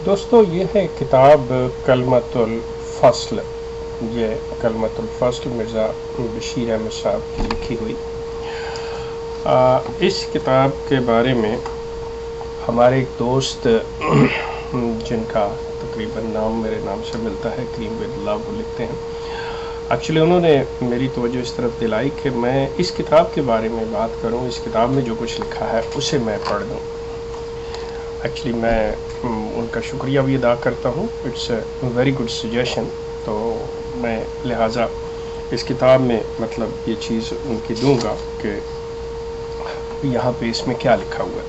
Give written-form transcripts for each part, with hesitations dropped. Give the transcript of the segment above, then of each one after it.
दोस्तों ये है किताब कलमतुल फ़स्ल। ये कलमतुल फ़स्ल मिर्ज़ा बशीर अहमद साहब की लिखी हुई। इस किताब के बारे में हमारे एक दोस्त जिनका तकरीबन नाम मेरे नाम से मिलता है, करीम बिल्ला, वो लिखते हैं। एक्चुअली उन्होंने मेरी तवज्जो इस तरफ दिलाई कि मैं इस किताब के बारे में बात करूं, इस किताब में जो कुछ लिखा है उसे मैं पढ़ दूं। एक्चुअली मैं उनका शुक्रिया भी अदा करता हूँ। It's a very good suggestion. तो मैं लिहाजा इस किताब में मतलब ये चीज़ उनकी दूंगा कि यहाँ पे इसमें क्या लिखा हुआ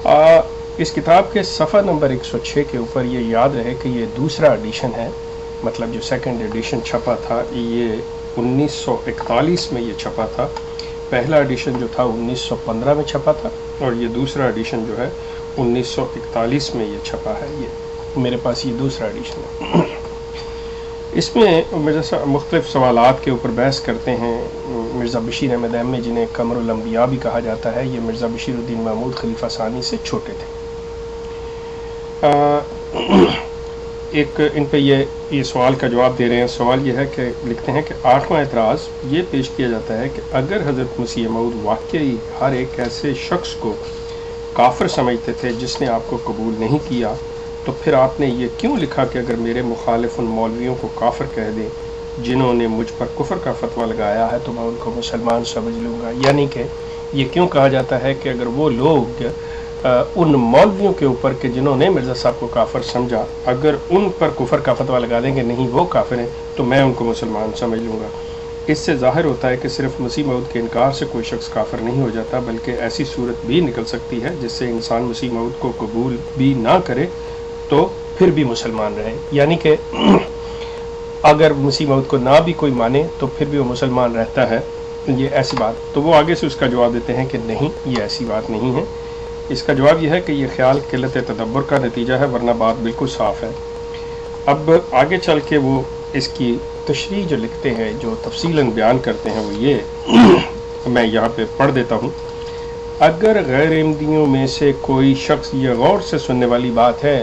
है। इस किताब के सफ़ा नंबर 106 के ऊपर ये याद रहे कि ये दूसरा एडिशन है, मतलब जो सेकंड एडिशन छपा था ये 1941 में ये छपा था। पहला एडिशन जो था 1915 में छपा था और ये दूसरा एडिशन जो है 1941 में ये छपा है। ये मेरे पास ये दूसरा एडिशन है। इसमें मिर्ज़ा मुख्तलिफ सवालात के ऊपर बहस करते हैं। मिर्ज़ा बशीर अहमद अहमद, जिन्हें कमरुल अंबिया भी कहा जाता है, ये मिर्ज़ा बशीरुद्दीन महमूद खलीफा सानी से छोटे थे। एक इन पे ये सवाल का जवाब दे रहे हैं। सवाल ये है कि लिखते हैं कि 8वां एतराज़ ये पेश किया जाता है कि अगर हज़रत मसीह मऊद वाकई हर एक ऐसे शख्स को काफिर समझते थे जिसने आपको कबूल नहीं किया, तो फिर आपने ये क्यों लिखा कि अगर मेरे मुखालिफ उन मौलवियों को काफिर कह दें जिन्होंने मुझ पर कुफर का फतवा लगाया है तो मैं उनको मुसलमान समझ लूँगा। यानी कि ये क्यों कहा जाता है कि अगर वो लोग उन मौलवियों के ऊपर के जिन्होंने मिर्ज़ा साहब को काफिर समझा, अगर उन पर कुफर का फतवा लगा देंगे नहीं वो काफिर हैं तो मैं उनको मुसलमान समझ लूँगा। इससे ज़ाहिर होता है कि सिर्फ मसीह मऊद के इनकार से कोई शख्स काफिर नहीं हो जाता, बल्कि ऐसी सूरत भी निकल सकती है जिससे इंसान मसीह मऊद को कबूल भी ना करे तो फिर भी मुसलमान रहे। यानी कि अगर मसीह मऊद को ना भी कोई माने तो फिर भी वो मुसलमान रहता है, ये ऐसी बात। तो वो आगे से उसका जवाब देते हैं कि नहीं, ये ऐसी बात नहीं है। इसका जवाब यह है कि ये ख्याल किल्लत तदब्बर का नतीजा है, वरना बात बिल्कुल साफ़ है। अब आगे चल के वो इसकी तशरीह जो लिखते हैं, जो तफसीलन बयान करते हैं, वो ये मैं यहाँ पे पढ़ देता हूँ। अगर गैर अहमदियों में से कोई शख्स, ये गौर से सुनने वाली बात है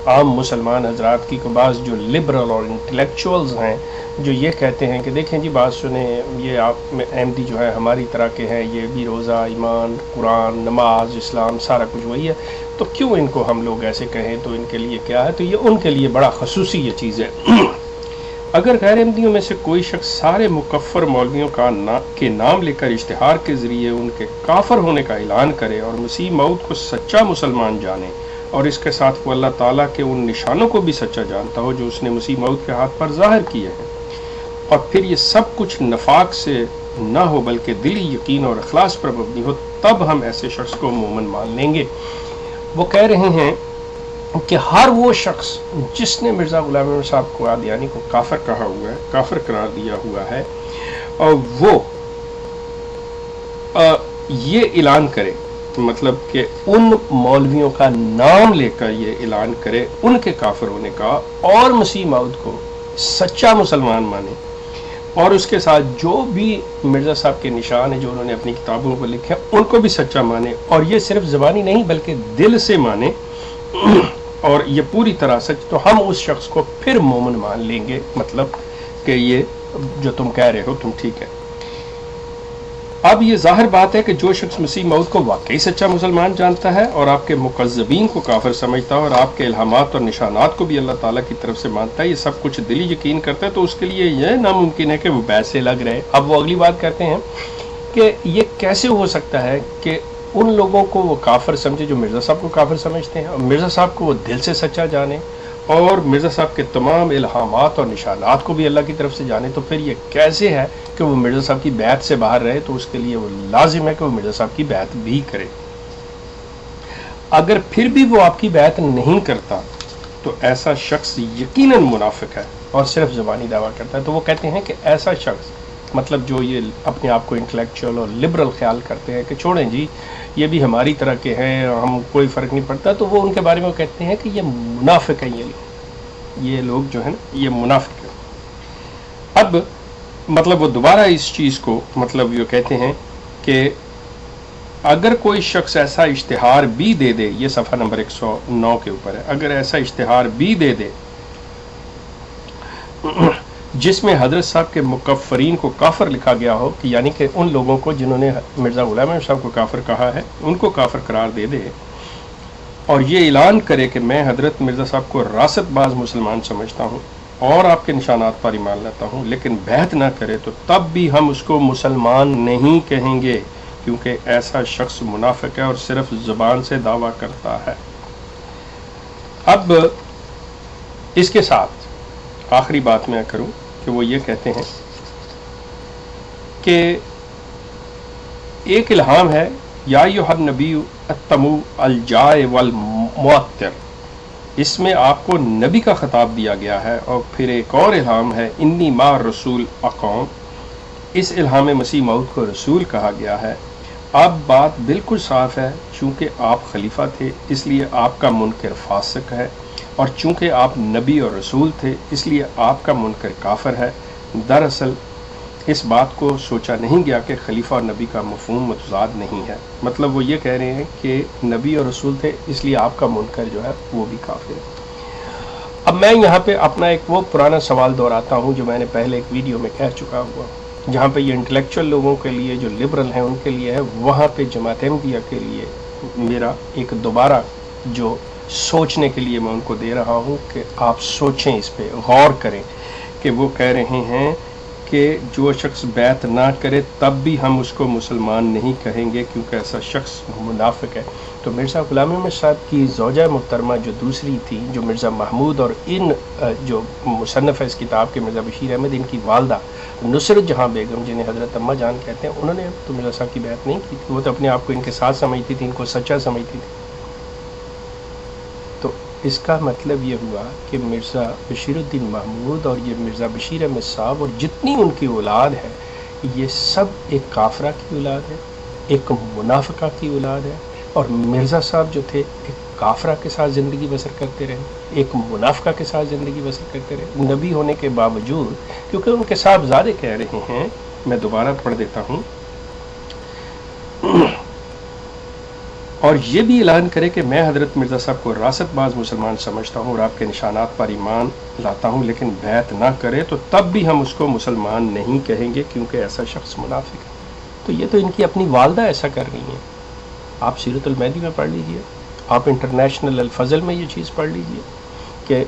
आम मुसलमान हजरात की, बाज़ जो लिबरल और इंटेलेक्चुअल्स हैं जो ये कहते हैं कि देखें जी बात सुने, ये आप में अहमदी जो है हमारी तरह के हैं, ये भी रोज़ा, ईमान, कुरान, नमाज, इस्लाम सारा कुछ वही है, तो क्यों इनको हम लोग ऐसे कहें, तो इनके लिए क्या है। तो ये उनके लिए बड़ा खसूसी ये चीज़ है। अगर गैर अहमदियों में से कोई शख्स सारे मुकफ़र मौलवियों के नाम लेकर इश्तिहार के ज़रिए उनके काफिर होने का ऐलान करे और मसीह मऊद को सच्चा मुसलमान जाने और इसके साथ वो अल्लाह ताला के उन निशानों को भी सच्चा जानता हो जो उसने मसीह मऊद के हाथ पर ज़ाहिर किए हैं, और फिर ये सब कुछ नफाक से ना हो बल्कि दिली यकीन और अखलास पर मबनी हो, तब हम ऐसे शख्स को मोमिन मान लेंगे। वो कह रहे हैं कि हर वो शख्स जिसने मिर्ज़ा गुलाम अहमद साहब को कादियानी को काफिर कहा हुआ है, काफिर करार दिया हुआ है, और वो ये ऐलान करे, मतलब कि उन मौलवियों का नाम लेकर ये ऐलान करे उनके काफिर होने का, और मसीह मऊद को सच्चा मुसलमान माने, और उसके साथ जो भी मिर्ज़ा साहब के निशान हैं जो उन्होंने अपनी किताबों पर लिखे उनको भी सच्चा माने, और ये सिर्फ ज़बानी नहीं बल्कि दिल से माने और ये पूरी तरह सच, तो हम उस शख्स को फिर मोमिन मान लेंगे। मतलब कि ये जो तुम कह रहे हो तुम ठीक है। अब ये जाहिर बात है कि जो शख्स मसीह मऊद को वाकई सच्चा मुसलमान जानता है और आपके मुकज़्ज़बीन को काफिर समझता है और आपके इल्हामात और निशानात को भी अल्लाह ताला की तरफ से मानता है, ये सब कुछ दिली यकीन करता है, तो उसके लिए यह नामुमकिन है कि वो बैत से लग रहे। अब वो अगली बात कहते हैं कि ये कैसे हो सकता है कि उन लोगों को वो काफिर समझे जो मिर्ज़ा साहब को काफिर समझते हैं, और मिर्ज़ा साहब को वो दिल से सच्चा जाने, और मिर्ज़ा साहब के तमाम इल्हामात और निशानात को भी अल्लाह की तरफ से जाने। तो फिर ये कैसे है कि वो मिर्ज़ा साहब की बैत से बाहर रहे, तो उसके लिए वो लाजिम है कि वो मिर्ज़ा साहब की बैत भी करे। अगर फिर भी वो आपकी बैत नहीं करता तो ऐसा शख्स यकीनन मुनाफिक है और सिर्फ ज़बानी दावा करता है। तो वो कहते हैं कि ऐसा शख्स, मतलब जो ये अपने आप को इंटेलेक्चुअल और लिबरल ख्याल करते हैं कि छोड़ें जी ये भी हमारी तरह के हैं, हम कोई फ़र्क नहीं पड़ता, तो वो उनके बारे में कहते हैं कि ये मुनाफिक है, ये लोग जो है ना ये मुनाफिक है। अब मतलब वो दोबारा इस चीज़ को मतलब ये कहते हैं कि اگر کوئی شخص ایسا اشتہار بھی دے دے، یہ صفحہ نمبر 109 کے اوپر ہے، اگر ایسا اشتہار بھی دے دے جس میں حضرت صاحب کے مکفرین کو کافر لکھا گیا ہو، کہ یعنی کہ ان لوگوں کو جنہوں نے مرزا غلام احمد صاحب کو کافر کہا ہے ان کو کافر قرار دے دے، اور یہ اعلان کرے کہ میں حضرت مرزا صاحب کو راست باز مسلمان سمجھتا ہوں اور آپ کے نشانات پر ایمان لاتا ہوں، لیکن بیعت نہ کرے، تو تب بھی ہم اس کو مسلمان نہیں کہیں گے، کیونکہ ایسا شخص منافق ہے اور صرف زبان سے دعویٰ کرتا ہے۔ اب اس کے ساتھ آخری بات میں کروں کہ وہ یہ کہتے ہیں کہ ایک الہام ہے، یا ایھا النبی اتموا الجائع والمعطر، اس میں آپ کو نبی کا خطاب دیا گیا ہے، اور پھر ایک اور الہام ہے، انی مع الرسول اقوم، اس الہام مسیح موعود کو رسول کہا گیا ہے۔ اب بات بالکل صاف ہے، چونکہ آپ خلیفہ تھے اس لیے آپ کا منکر فاسق ہے، اور چونکہ آپ نبی اور رسول تھے اس لیے آپ کا منکر کافر ہے۔ دراصل اس بات کو سوچا نہیں گیا کہ خلیفہ اور نبی کا مفہوم متضاد نہیں ہے، مطلب وہ یہ کہہ رہے ہیں کہ نبی اور رسول تھے اس لیے آپ کا منکر جو ہے وہ بھی کافر ہے۔ اب میں یہاں پہ اپنا ایک وہ پرانا سوال دہراتا ہوں جو میں نے پہلے ایک ویڈیو میں کہہ چکا ہوا، جہاں پہ یہ انٹلیکچوئل لوگوں کے لیے جو لبرل ہیں ان کے لیے ہے، وہاں پہ جماعت احمدیہ کے لیے میرا ایک دوبارہ جو سوچنے کے لیے میں ان کو دے رہا ہوں کہ آپ سوچیں، اس پہ غور کریں، کہ وہ کہہ رہے ہیں کہ جو شخص بیعت نہ کرے تب بھی ہم اس کو مسلمان نہیں کہیں گے کیونکہ ایسا شخص منافق ہے۔ تو مرزا غلام احمد صاحب کی زوجہ محترمہ جو دوسری تھی، جو مرزا محمود، اور ان جو مصنف ہے اس کتاب کے مرزا بشیر احمد، ان کی والدہ نصرت جہاں بیگم جنہیں حضرت اماں جان کہتے ہیں، انہوں نے تو مرزا صاحب کی بیعت نہیں کی تھی، وہ تو اپنے آپ کو ان کے ساتھ سمجھتی تھی، ان کو سچا سمجھتی تھی۔ تو اس کا مطلب یہ ہوا کہ مرزا بشیر الدین محمود اور یہ مرزا بشیر احمد صاحب اور جتنی ان کی اولاد ہے، یہ سب ایک کافرہ کی اولاد ہے، ایک منافقہ کی اولاد ہے، اور مرزا صاحب جو تھے ایک کافرہ کے ساتھ زندگی بسر کرتے رہے، ایک منافقہ کے ساتھ زندگی بسر کرتے رہے، نبی ہونے کے باوجود، کیونکہ ان کے صاحبزادے کہہ رہے ہیں، میں دوبارہ پڑھ دیتا ہوں، اور یہ بھی اعلان کرے کہ میں حضرت مرزا صاحب کو راست باز مسلمان سمجھتا ہوں اور آپ کے نشانات پر ایمان لاتا ہوں، لیکن بیعت نہ کرے، تو تب بھی ہم اس کو مسلمان نہیں کہیں گے کیونکہ ایسا شخص منافق ہے۔ تو یہ تو ان کی اپنی والدہ ایسا کر رہی ہیں۔ آپ سیرت المہدی میں پڑھ لیجئے، آپ انٹرنیشنل الفضل میں یہ چیز پڑھ لیجئے کہ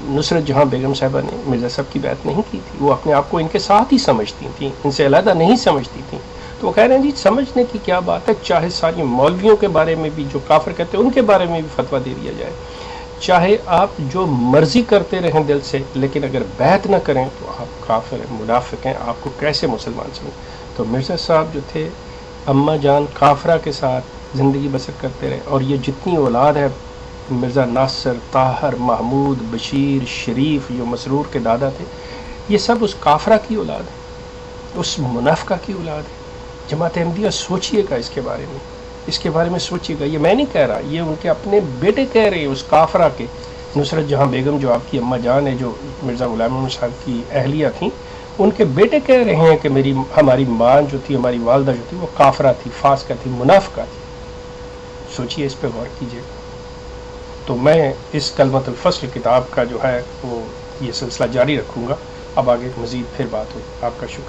نصرت جہاں بیگم صاحبہ نے مرزا صاحب کی بیعت نہیں کی تھی، وہ اپنے آپ کو ان کے ساتھ ہی سمجھتی تھیں، ان سے علیحدہ نہیں سمجھتی تھیں۔ تو وہ کہہ رہے ہیں جی سمجھنے کی کیا بات ہے، چاہے ساری مولویوں کے بارے میں بھی جو کافر کہتے ہیں ان کے بارے میں بھی فتویٰ دے دیا جائے، چاہے آپ جو مرضی کرتے رہیں دل سے، لیکن اگر بیعت نہ کریں تو آپ کافر ہیں، منافق ہیں، آپ کو کیسے مسلمان سمجھیں۔ تو مرزا صاحب جو تھے اماں جان کافرہ کے ساتھ زندگی بسر کرتے رہے، اور یہ جتنی اولاد ہے، مرزا ناصر، طاہر، محمود، بشیر، شریف جو مسرور کے دادا تھے، یہ سب اس کافرہ کی اولاد ہے، اس منافقہ کی اولاد ہے۔ جماعت احمدیہ سوچئے گا اس کے بارے میں، اس کے بارے میں سوچئے گا، یہ میں نہیں کہہ رہا، یہ ان کے اپنے بیٹے کہہ رہے ہیں، اس کافرہ کے۔ نصرت جہاں بیگم جو آپ کی اماں جان ہے، جو مرزا غلام احمد صاحب کی اہلیہ تھیں، ان کے بیٹے کہہ رہے ہیں کہ ہماری ماں جو تھی، ہماری والدہ جو تھی، وہ کافرہ تھی، فاسقہ تھی، منافقہ تھی۔ سوچئے، اس پہ غور کیجئے گا۔ تو میں اس کلمۃ الفصل کتاب کا جو ہے وہ یہ سلسلہ جاری رکھوں گا، اب آگے مزید پھر بات ہوگی۔ آپ کا شکریہ۔